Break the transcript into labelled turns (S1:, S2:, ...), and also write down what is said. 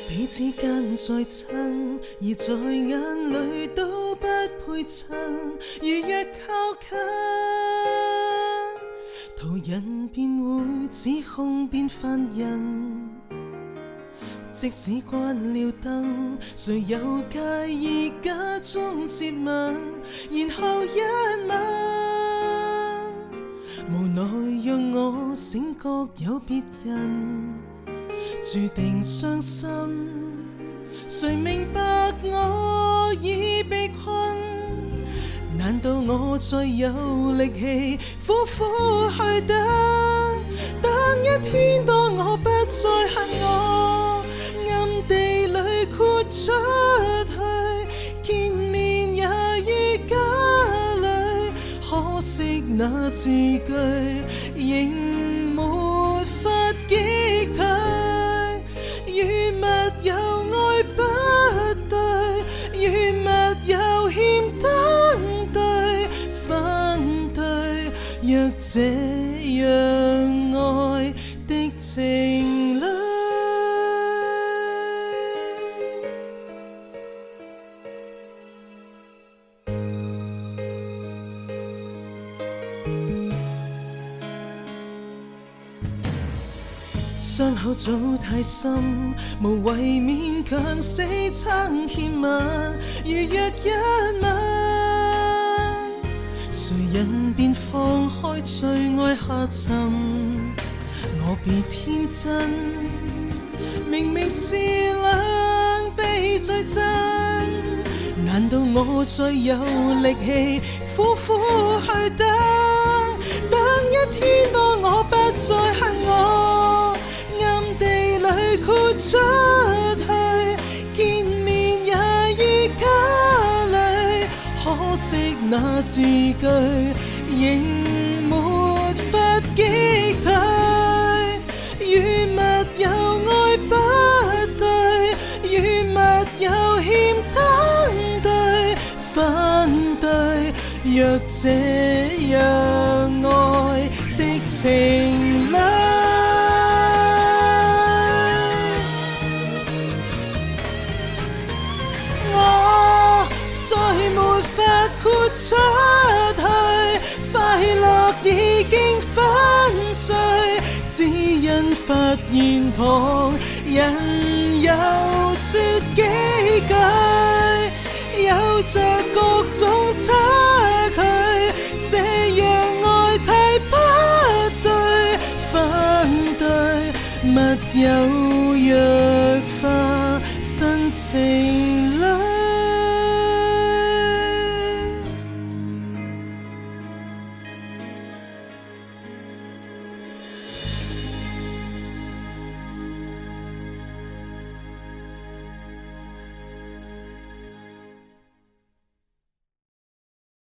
S1: 彼此間再親，而在眼裡都不配襯。如若靠近，途人便會指控變犯人。即使關了燈，誰又介意假裝接吻，然後一吻，無奈讓我醒覺有別人，注定傷心。誰明白我已被困？難道我再有力氣苦苦去等？等一天當我不再恨我，暗地裏豁出去，見面也於家裏，可惜那字句仍沒法擊退。與密友愛不對，與密友欠登對，反對若這樣愛的情侶。傷口早太深，無謂勉強死撐牽吻。如若一吻，誰人便放開最愛下沉？我別天真，明明是兩臂最真，難道我再有力氣苦苦去等？等一天當我不再恨我，暗地裏豁出去，見面也於家裏，可惜那字句仍沒法擊退。與密友愛不對，與密友欠登對，反對若這樣愛的情侶。再沒法豁出去，快樂已經粉碎，只因發現旁人又說幾句，有着各種差距，這樣愛太不對，反對密友弱化新情。